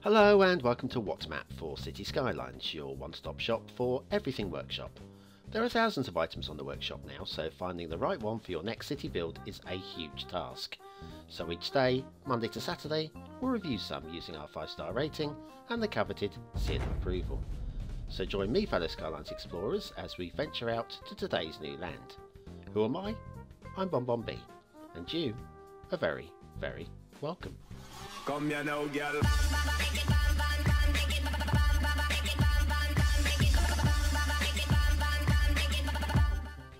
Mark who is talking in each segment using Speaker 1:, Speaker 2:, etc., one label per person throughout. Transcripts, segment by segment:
Speaker 1: Hello and welcome to What's Map for Cities Skylines, your one-stop shop for everything workshop. There are thousands of items on the workshop now, so finding the right one for your next city build is a huge task. So each day, Monday to Saturday, we'll review some using our 5-star rating and the coveted seal of approval. So join me, fellow Skylines explorers, as we venture out to today's new land. Who am I? I'm BonBonB, and you are very, very welcome.
Speaker 2: Come here now, girl.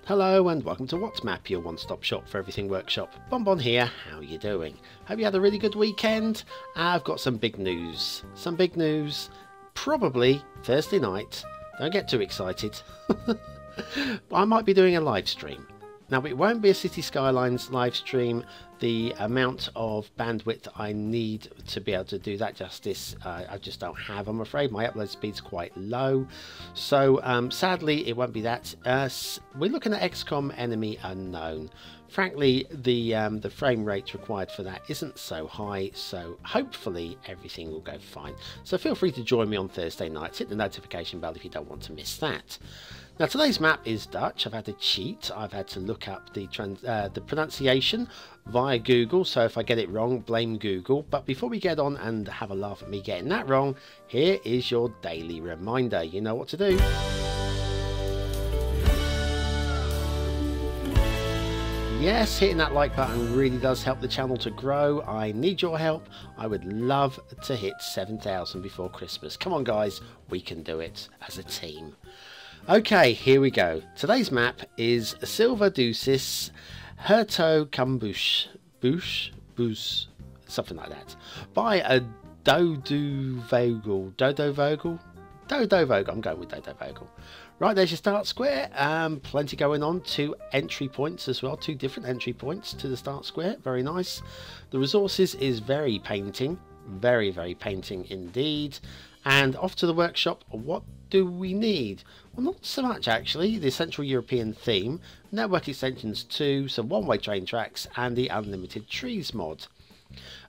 Speaker 1: Hello and welcome to What's Map, your one-stop shop for everything workshop. BonBon here, how are you doing? Hope you had a really good weekend. I've got some big news. Probably Thursday night. Don't get too excited. I might be doing a live stream. Now, it won't be a Cities Skylines live stream. The amount of bandwidth I need to be able to do that justice, I just don't have, I'm afraid. My upload speed's quite low. So, sadly, it won't be that. We're looking at XCOM Enemy Unknown. Frankly, the frame rate required for that isn't so high, so hopefully everything will go fine. So feel free to join me on Thursday nights. Hit the notification bell if you don't want to miss that. Now, today's map is Dutch. I've had to cheat. I've had to look up the pronunciation via Google, so if I get it wrong, blame Google. But before we get on and have a laugh at me getting that wrong, here is your daily reminder. You know what to do. Yes, hitting that like button really does help the channel to grow. I need your help. I would love to hit 7,000 before Christmas. Come on, guys. We can do it as a team. Okay, here we go. Today's map is Silva Ducis, Herto Cambush, something like that, by a Dodo Vogel. I'm going with Dodo Vogel. Right, there's your start square. Plenty going on. 2 entry points as well. 2 different entry points to the start square. Very nice. The resources is very painting. Very, very painting indeed. And off to the workshop. What do we need? Well, not so much actually. The Central European theme, network extensions 2, some one-way train tracks, and the unlimited trees mod.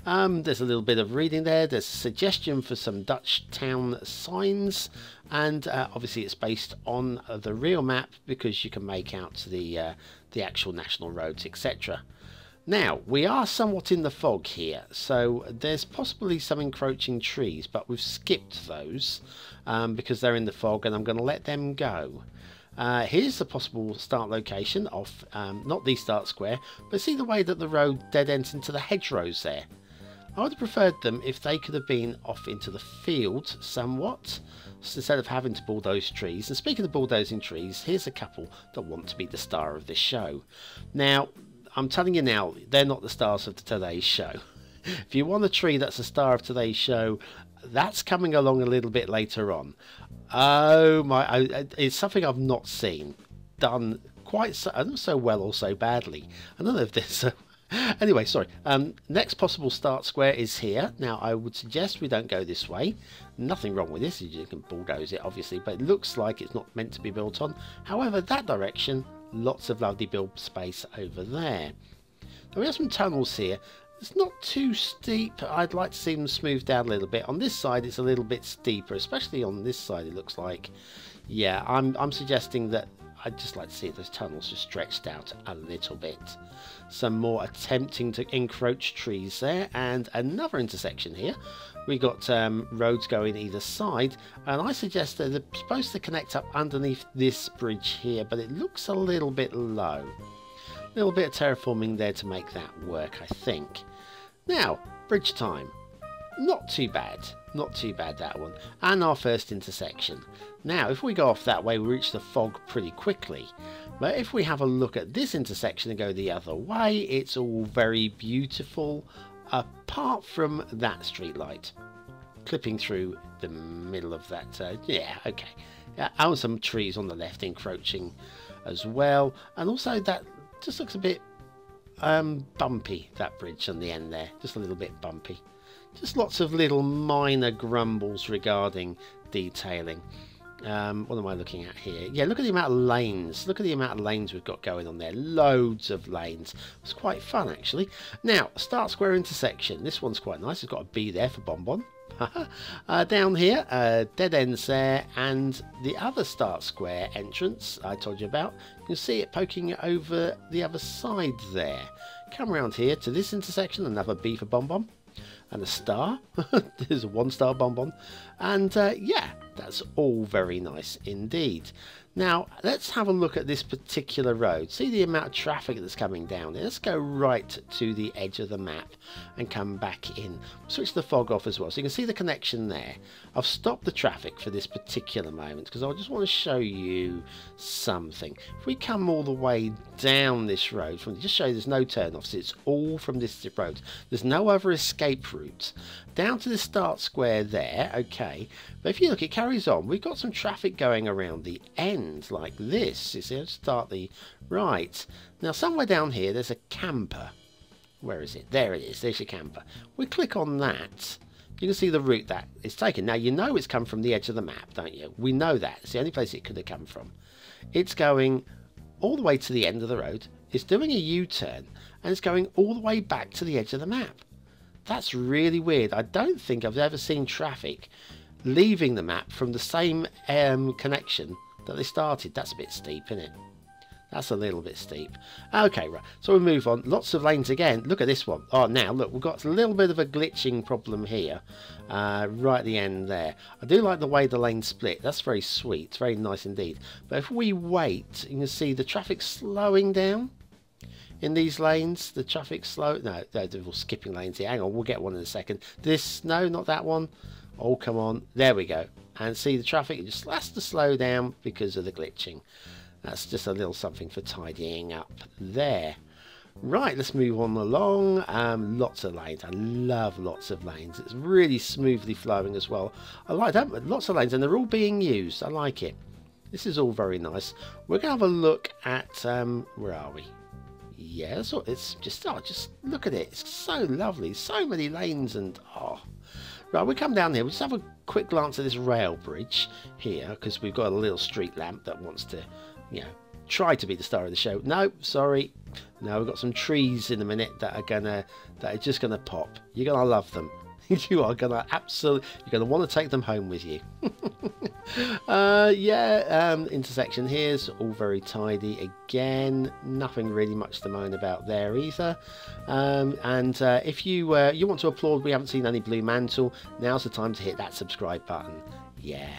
Speaker 1: There's a little bit of reading there. There's a suggestion for some Dutch town signs, and obviously it's based on the real map because you can make out the actual national roads, etc. Now, we are somewhat in the fog here, so there's possibly some encroaching trees, but we've skipped those because they're in the fog, and I'm going to let them go. Here's the possible start location off, not the start square, but see the way that the road dead ends into the hedgerows there. I would have preferred them if they could have been off into the field somewhat, instead of having to bulldoze trees. And speaking of bulldozing trees, here's a couple that want to be the star of this show. Now, I'm telling you now, they're not the stars of today's show. If you want a tree that's the star of today's show, that's coming along a little bit later on. Oh my, it's something I've not seen done quite so well or so badly. I don't know if this... Anyway, sorry. Next possible start square is here. Now, I would suggest we don't go this way. Nothing wrong with this. You can bulldoze it, obviously, but it looks like it's not meant to be built on. However, that direction, lots of lovely build space over there. Now, we have some tunnels here. It's not too steep. I'd like to see them smoothed down a little bit. On this side, it's a little bit steeper, especially on this side, it looks like. Yeah, I'm suggesting that I'd just like to see those tunnels just stretched out a little bit. Some more attempting to encroach trees there, and another intersection here. We got roads going either side, and I suggest that they're supposed to connect up underneath this bridge here, but it looks a little bit low. A little bit of terraforming there to make that work, I think. Now, bridge time. Not too bad. Not too bad, that one. And our first intersection. Now, if we go off that way, we reach the fog pretty quickly. But if we have a look at this intersection and go the other way, it's all very beautiful, apart from that street light. Clipping through the middle of that. Yeah, okay. And some trees on the left encroaching as well. And also that just looks a bit bumpy, that bridge on the end there. Just a little bit bumpy. Just lots of little minor grumbles regarding detailing. What am I looking at here? Yeah, look at the amount of lanes. Look at the amount of lanes we've got going on there. Loads of lanes. It's quite fun, actually. Now, start square intersection. This one's quite nice. It's got a B there for BonBon. Down here, dead ends there, and the other start square entrance I told you about, you can see it poking over the other side there. Come around here to this intersection, another B for BonBonB, and a star. There's a 1-star BonBonB, and yeah, that's all very nice indeed. Now let's have a look at this particular road. See the amount of traffic that's coming down here. Let's go right to the edge of the map and come back in. Switch the fog off as well so you can see the connection there. I've stopped the traffic for this particular moment because I just want to show you something. If we come all the way down this road, just show you there's no turn-offs, it's all from this road. There's no other escape route. Down to the start square there, okay, but if you look, it carries on. We've got some traffic going around the end like this. You see, I'll start the right. Now somewhere down here there's a camper. Where is it? There it is. There's your camper. We click on that. You can see the route that it's taken. Now you know it's come from the edge of the map, don't you? We know that. It's the only place it could have come from. It's going all the way to the end of the road. It's doing a U-turn and it's going all the way back to the edge of the map. That's really weird. I don't think I've ever seen traffic leaving the map from the same connection that they started. That's a bit steep, isn't it? That's a little bit steep. Okay, right. So we move on. Lots of lanes again. Look at this one. Oh, now look, we've got a little bit of a glitching problem here, right at the end there. I do like the way the lanes split. That's very sweet. It's very nice indeed. But if we wait, you can see the traffic slowing down. In these lanes, the traffic slow. No, they're all skipping lanes here. Hang on, we'll get one in a second. This, no, not that one. Oh, come on. There we go. And see the traffic just has to slow down because of the glitching. That's just a little something for tidying up there. Right, let's move on along. Lots of lanes. I love lots of lanes. It's really smoothly flowing as well. I like that. Lots of lanes, and they're all being used. I like it. This is all very nice. We're going to have a look at, where are we? Yeah, so it's just, oh, just look at it. It's so lovely. So many lanes and, oh. Right, we come down here. We'll just have a quick glance at this rail bridge here because we've got a little street lamp that wants to, you know, try to be the star of the show. No, sorry. No, we've got some trees in a minute that are just gonna pop. You're gonna love them. You are gonna absolutely, you're gonna want to take them home with you. Intersection here's all very tidy again. Nothing really much to moan about there either. If you want to applaud, we haven't seen any blue mantle. Now's the time to hit that subscribe button. Yeah.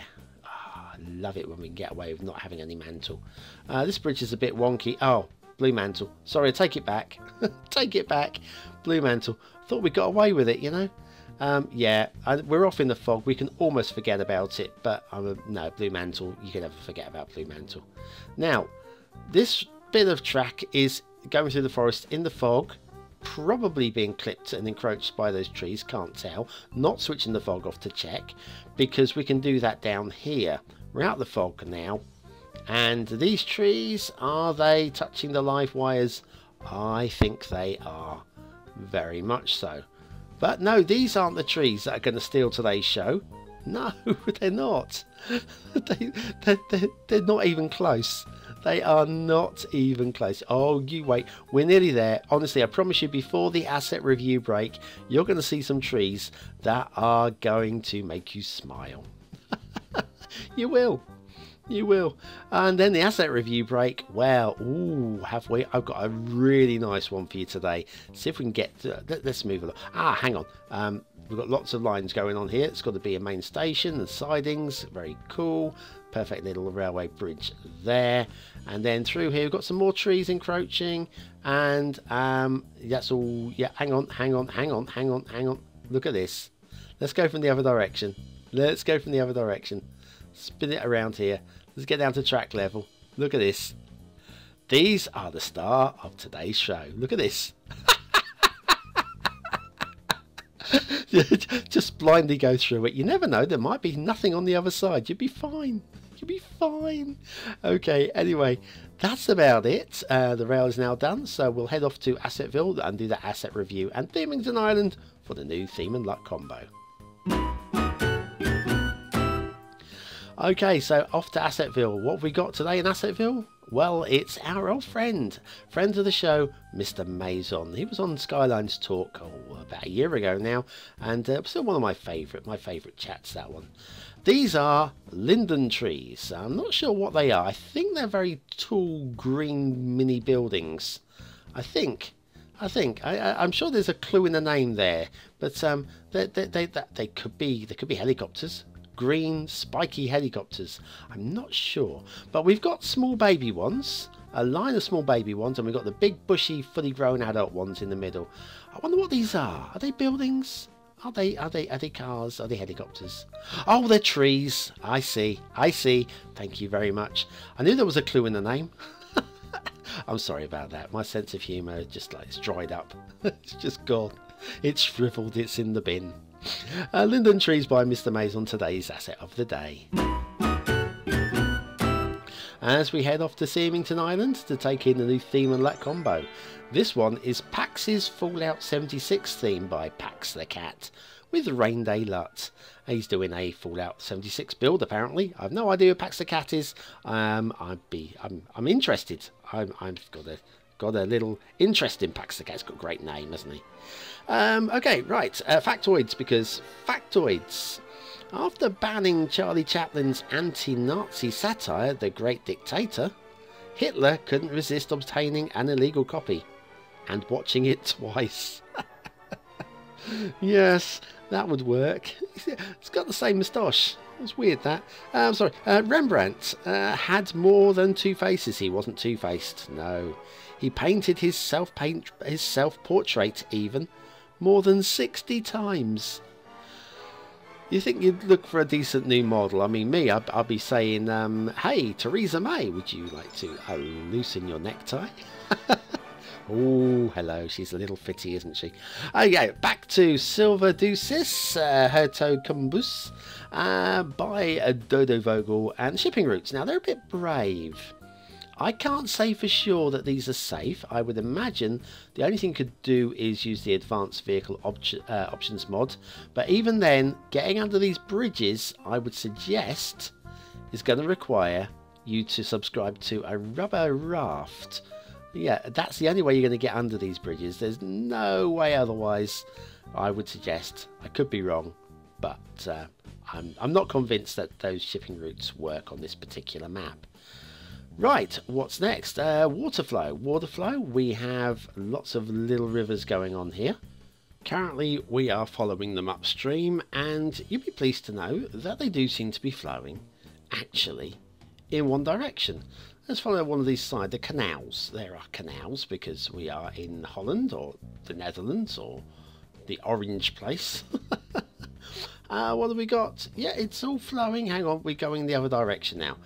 Speaker 1: I love it when we can get away with not having any mantle. This bridge is a bit wonky. Oh, blue mantle. Sorry, I take it back. Take it back. Blue mantle. Thought we got away with it, you know. We're off in the fog. We can almost forget about it, but no, blue mantle. You can never forget about blue mantle. Now, this bit of track is going through the forest in the fog, probably being clipped and encroached by those trees. Can't tell. Not switching the fog off to check because we can do that down here. We're out of the fog now, and these trees, are they touching the live wires? I think they are, very much so. But no, these aren't the trees that are going to steal today's show. No, they're not. They're not even close. They are not even close. Oh, you wait. We're nearly there. Honestly, I promise you, before the asset review break, you're going to see some trees that are going to make you smile. You will. You will. And then the asset review break. Well, ooh, have we? I've got a really nice one for you today. See if we can get to, let's move along. Ah, hang on. We've got lots of lines going on here. It's got to be a main station and sidings. Very cool. Perfect little railway bridge there. And then through here we've got some more trees encroaching. And that's all. Yeah, hang on. Look at this. Let's go from the other direction. Spin it around here. Let's get down to track level. Look at this. These are the star of today's show. Look at this. Just blindly go through it. You never know. There might be nothing on the other side. You'll be fine. You'll be fine. Okay, anyway, that's about it. The rail is now done. So we'll head off to Assetville and do the asset review and Themington Island for the new Theme and Luck combo. Okay, so off to Assetville. What have we got today in Assetville? Well, it's our old friend of the show, Mr. Maison. He was on Skylines Talk about a year ago now, and still one of my favourite chats, that one. These are linden trees. I'm not sure what they are. I think they're very tall green mini buildings. I'm sure there's a clue in the name there, but they could be helicopters. Green spiky helicopters. I'm not sure, but we've got small baby ones, a line of small baby ones, and we've got the big bushy fully grown adult ones in the middle. I wonder what these are. Are they buildings? Are they cars? Are they helicopters? Oh, they're trees. I see. Thank you very much. I knew there was a clue in the name. I'm sorry about that. My sense of humour just like it's dried up. It's just gone. It's shriveled. It's in the bin. Linden Trees by Mr. Maison, today's asset of the day. As we head off to Seamington Island to take in the new theme and lat combo. This one is Pax's Fallout 76 theme by Pax the Cat with Rain Day Lut. He's doing a Fallout 76 build apparently. I've no idea who Pax the Cat is. I'm interested. I've got a little interest in Pax the Cat. He's got a great name, hasn't he? Okay, right. Factoids, because factoids. After banning Charlie Chaplin's anti-Nazi satire, The Great Dictator, Hitler couldn't resist obtaining an illegal copy and watching it twice. Yes, that would work. It's got the same moustache. It's weird that. I'm sorry. Rembrandt had more than two faces. He wasn't two-faced. No, he painted his self-portrait even more than 60 times. You think you'd look for a decent new model? I mean, me, I'll be saying, hey, Theresa May, would you like to loosen your necktie? Oh, hello. She's a little fitty, isn't she? Okay, back to Silva Ducis, Herto Cumbus, by Dodo Vogel and Shipping Routes. Now, they're a bit brave. I can't say for sure that these are safe. I would imagine the only thing you could do is use the Advanced Vehicle Options mod. But even then, getting under these bridges, I would suggest, is going to require you to subscribe to a rubber raft. Yeah, that's the only way you're going to get under these bridges. There's no way otherwise, I would suggest. I could be wrong, but I'm not convinced that those shipping routes work on this particular map. Right, what's next? Waterflow. We have lots of little rivers going on here. Currently, we are following them upstream, and you'll be pleased to know that they do seem to be flowing, actually, in one direction. Let's follow one of these sides, the canals. There are canals because we are in Holland, or the Netherlands, or the orange place. What have we got? Yeah, it's all flowing. Hang on, we're going the other direction now.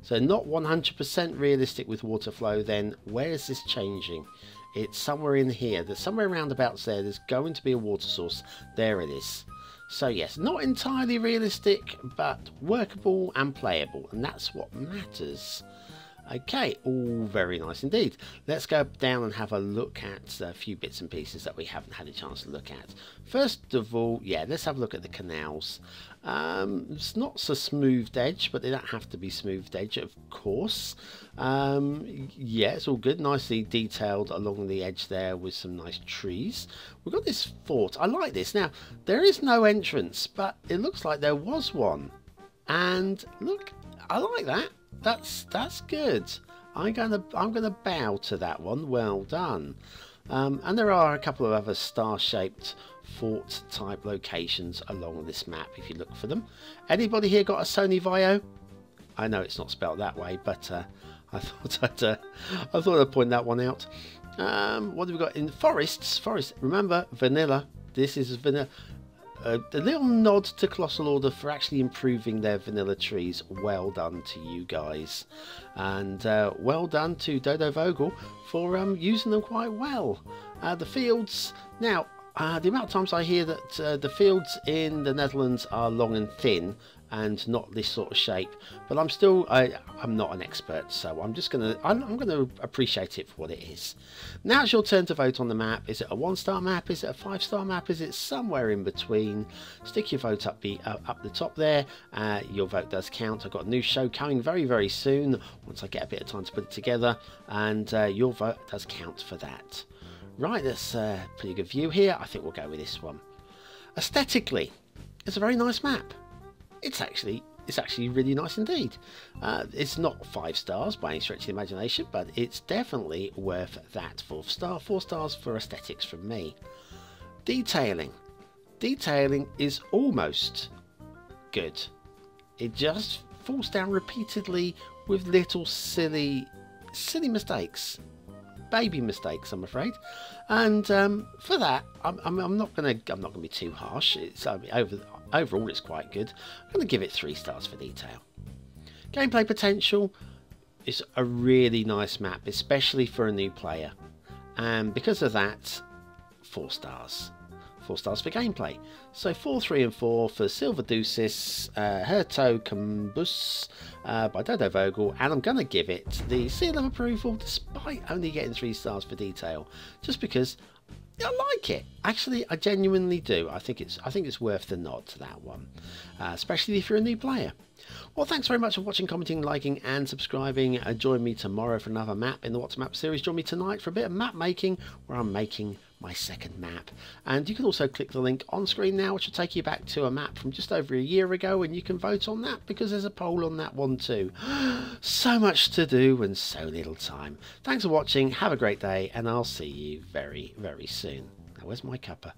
Speaker 1: So not 100% realistic with water flow then. Where is this changing? It's somewhere in here. There's somewhere roundabouts there. There's going to be a water source. There it is. So yes, not entirely realistic, but workable and playable. And that's what matters. Okay, all very nice indeed. Let's go down and have a look at a few bits and pieces that we haven't had a chance to look at. First of all, yeah, let's have a look at the canals. It's not so smoothed edge, but they don't have to be smoothed edge, of course. Yeah, it's all good, nicely detailed along the edge there with some nice trees. We've got this fort. I like this. Now, there is no entrance, but it looks like there was one. And look, I like that. That's good. I'm gonna bow to that one. Well done. And there are a couple of other star-shaped fort type locations along this map if you look for them. Anybody here got a Sony Vaio? I know it's not spelled that way, but I thought I'd point that one out. What have we got in forests? Remember, vanilla. This is vanilla. A little nod to Colossal Order for actually improving their vanilla trees. Well done to you guys, and well done to Dodo Vogel for using them quite well. The fields now. the amount of times I hear that the fields in the Netherlands are long and thin and not this sort of shape, but I'm not an expert, so I'm gonna appreciate it for what it is. Now it's your turn to vote on the map. Is it a 1-star map? Is it a 5-star map? Is it somewhere in between? Stick your vote up the top there. Your vote does count. I've got a new show coming very, very soon once I get a bit of time to put it together, and your vote does count for that. Right, that's a pretty good view here. I think we'll go with this one. Aesthetically, it's a very nice map. It's actually really nice indeed. It's not 5 stars by any stretch of the imagination, but it's definitely worth that 4 stars for aesthetics from me. Detailing is almost good. It just falls down repeatedly with little silly mistakes. Baby mistakes, I'm afraid, and for that, I'm not gonna be too harsh. Overall, it's quite good. I'm gonna give it 3 stars for detail. Gameplay potential is a really nice map, especially for a new player, and because of that, 4 stars. 4 stars for gameplay. So 4, 3 and 4 for Silva Ducis, Herto Combus by Dodo Vogel, and I'm going to give it the seal of approval despite only getting 3 stars for detail, just because I like it. Actually, I genuinely do. I think it's worth the nod to that one, especially if you're a new player. Well, thanks very much for watching, commenting, liking and subscribing. Join me tomorrow for another map in the What's Map series. Join me tonight for a bit of map making where I'm making my second map. And you can also click the link on screen now, which will take you back to a map from just over a year ago, and you can vote on that because there's a poll on that one too. So much to do and so little time. Thanks for watching, have a great day, and I'll see you very, very soon. Now, where's my cuppa?